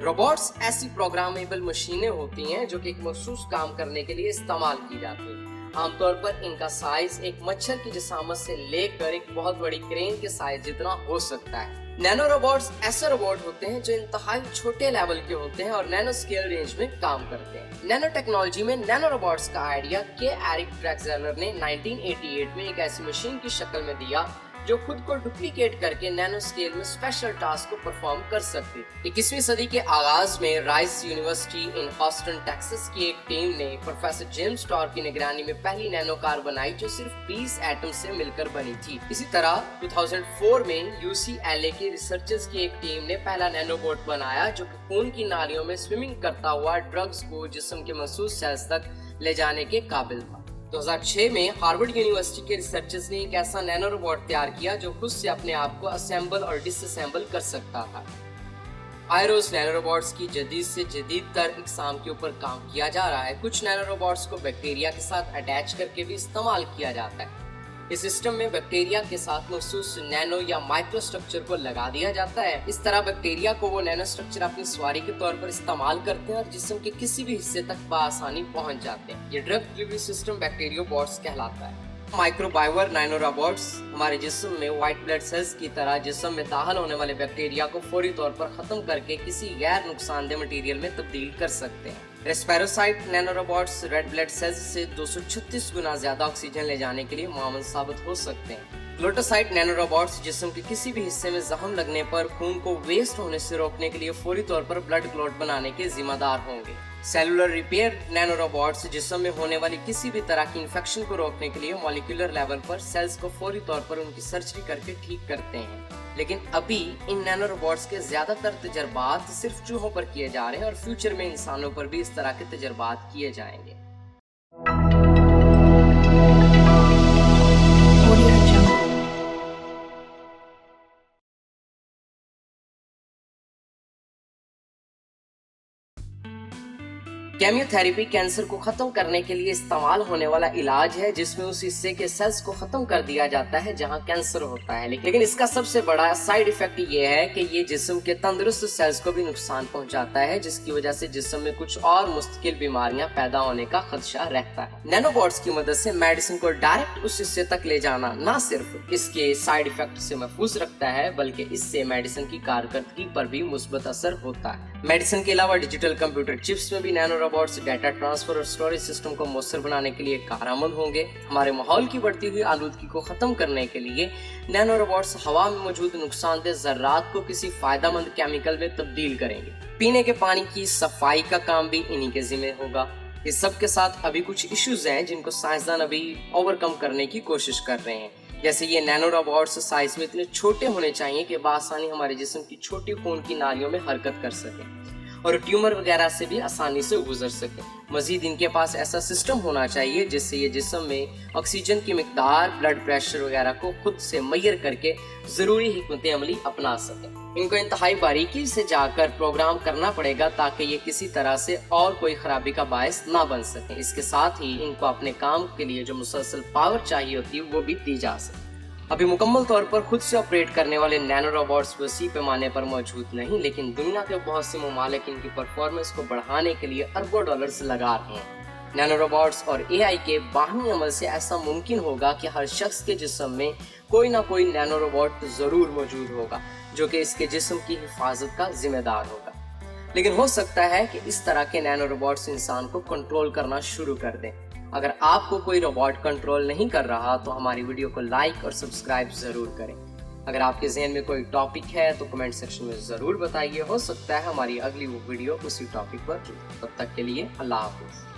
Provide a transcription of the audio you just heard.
Robots ऐसी programmable मशीनें होती हैं जो कि एक मखसूस काम करने के लिए इस्तेमाल की जाती हैं। आमतौर पर इनका साइज एक मच्छर की जिसामत से लेकर एक बहुत बड़ी क्रेन के साइज जितना हो सकता है। नैनो रोबोट्स ऐसे रोबोट होते हैं जो इंतहाई छोटे लेवल के होते हैं और नैनो स्केल रेंज में काम करते हैं। नैनो टेक्नोलॉजी में नैनो रोबोट्स का आइडिया एरिक ड्रेक्सलर ने 1988 में एक ऐसी मशीन की शक्ल में दिया जो खुद को डुप्लीकेट करके नैनो स्केल में स्पेशल टास्क को परफॉर्म कर सकती। 21वीं सदी के आगाज में राइस यूनिवर्सिटी इन हॉस्टन टेक्सास की एक टीम ने प्रोफेसर जेम्स टॉर की निगरानी में पहली नैनो कार बनाई जो सिर्फ 20 एटम से मिलकर बनी थी। इसी तरह 2004 में UCLA के रिसर्चर्स की एक टीम ने पहला नैनोबोट बनाया जो खून की नालियों में स्विमिंग करता हुआ ड्रग्स को जिस्म के महसूस सेल्स तक ले जाने के काबिल था। 2006 में हार्वर्ड यूनिवर्सिटी के रिसर्चर्स ने एक ऐसा नैनो रोबोट तैयार किया जो खुद से अपने आप को असेंबल और डिसअसेंबल कर सकता था। आयरोस नैनो रोबोट्स की जदीद से जदीद तर इकसाम के ऊपर काम किया जा रहा है। कुछ नैनो रोबोट्स को बैक्टीरिया के साथ अटैच करके भी इस्तेमाल किया जाता है। इस सिस्टम में बैक्टीरिया के साथ महसूस नैनो या माइक्रो स्ट्रक्चर को लगा दिया जाता है। इस तरह बैक्टीरिया को वो नैनो स्ट्रक्चर अपनी सवारी के तौर पर इस्तेमाल करते हैं और जिस्म के किसी भी हिस्से तक बआसानी पहुंच जाते हैं। ये ड्रग डिलीवरी सिस्टम बैक्टीरियोबॉट्स कहलाता है। माइक्रोबाइवर नैनो रोबोट्स हमारे जिस्म में व्हाइट ब्लड सेल्स की तरह जिस्म में दाखिल होने वाले बैक्टीरिया को फौरी तौर पर खत्म करके किसी गैर नुकसानदेह मटेरियल में तब्दील कर सकते हैं। Respirocyte nano robots red blood cells से 236 गुना ज्यादा ऑक्सीजन ले जाने के लिए मुआवन साबित हो सकते हैं। ग्लूटासाइट नैनो रोबोट्स जिस्म के किसी भी हिस्से में जख्म लगने पर खून को वेस्ट होने से रोकने के लिए फौरी तौर पर ब्लड क्लॉट बनाने के जिम्मेदार होंगे। सेलुलर रिपेयर नैनो रोबोट्स जिस्म में होने वाली किसी भी तरह की इंफेक्शन को रोकने के लिए मॉलिक्यूलर लेवल पर सेल्स को फौरी तौर पर उनकी सर्जरी करके ठीक करते हैं। लेकिन अभी इन नैनो रोबोट्स के ज्यादातर तजर्बात सिर्फ चूहों पर किए जा रहे हैं और फ्यूचर में इंसानों पर भी इस तरह के तजर्बात किए जाएंगे। केमियोथेरेपी कैंसर को खत्म करने के लिए इस्तेमाल होने वाला इलाज है जिसमें उस हिस्से के सेल्स को खत्म कर दिया जाता है जहां कैंसर होता है। लेकिन इसका सबसे बड़ा साइड इफेक्ट ये है कि ये जिस्म के तंदुरुस्त सेल्स को भी नुकसान पहुंचाता है जिसकी वजह से जिस्म में कुछ और मुस्तकिल बीमारियां पैदा होने का खदशा रहता है। नैनोबॉट्स की मदद से मेडिसिन को डायरेक्ट उस हिस्से तक ले जाना न सिर्फ इसके साइड इफेक्ट से महफूज रखता है बल्कि इससे मेडिसिन की कारकर्दगी पर भी मुस्बत असर होता है। मेडिसिन के अलावा डिजिटल कंप्यूटर चिप्स में भी नैनो रोबोट्स डाटा ट्रांसफर और स्टोरेज सिस्टम को मौसर बनाने के लिए कारआमद होंगे। हमारे माहौल की बढ़ती हुई आलूदगी को खत्म करने के लिए नैनो रोबोट्स हवा में मौजूद नुकसानदेह ज़र्रात को किसी फायदेमंद केमिकल में तब्दील करेंगे। पीने के पानी की सफाई का काम भी इन्हीं के जिम्मे होगा। इस सब के साथ अभी कुछ इश्यूज हैं जिनको साइंसदान अभी ओवरकम करने की कोशिश कर रहे हैं। जैसे ये नैनो रोबोट्स साइज में इतने छोटे होने चाहिए कि बआसानी हमारे जिस्म की छोटी खून की नालियों में हरकत कर सके और ट्यूमर वगैरह से भी आसानी से गुजर सके। मजीद इनके पास ऐसा सिस्टम होना चाहिए जिससे ये जिस्म में ऑक्सीजन की मिकदार, ब्लड प्रेशर वगैरह को खुद से मैयर करके जरूरी हिकमत अमली अपना सके। इनको इंतहाई बारीकी से जाकर प्रोग्राम करना पड़ेगा ताकि ये किसी तरह से और कोई खराबी का बायस ना बन सके। इसके साथ ही इनको अपने काम के लिए जो मुसलसल पावर चाहिए होती है वो भी दी जा सके। अभी मुकम्मल तौर पर खुद से ऑपरेट करने वाले नैनो रोबोट्स वसी पैमाने पर मौजूद नहीं, लेकिन दुनिया के बहुत से ममालिक इनकी परफॉर्मेंस को बढ़ाने के लिए अरबों डॉलर्स लगा रहे हैं। नैनो रोबोट्स और AI के बाहमी अमल से ऐसा मुमकिन होगा कि हर शख्स के जिस्म में कोई ना कोई नैनो रोबोट जरूर मौजूद होगा जो कि इसके जिस्म की हिफाजत का जिम्मेदार होगा। लेकिन हो सकता है कि इस तरह के नैनो रोबोट्स इंसान को कंट्रोल करना शुरू कर दें। अगर आपको कोई रोबोट कंट्रोल नहीं कर रहा तो हमारी वीडियो को लाइक और सब्सक्राइब जरूर करें। अगर आपके ज़हन में कोई टॉपिक है तो कमेंट सेक्शन में ज़रूर बताइए। हो सकता है हमारी अगली वो वीडियो उसी टॉपिक पर। तब तक के लिए अल्लाह हाफिज़।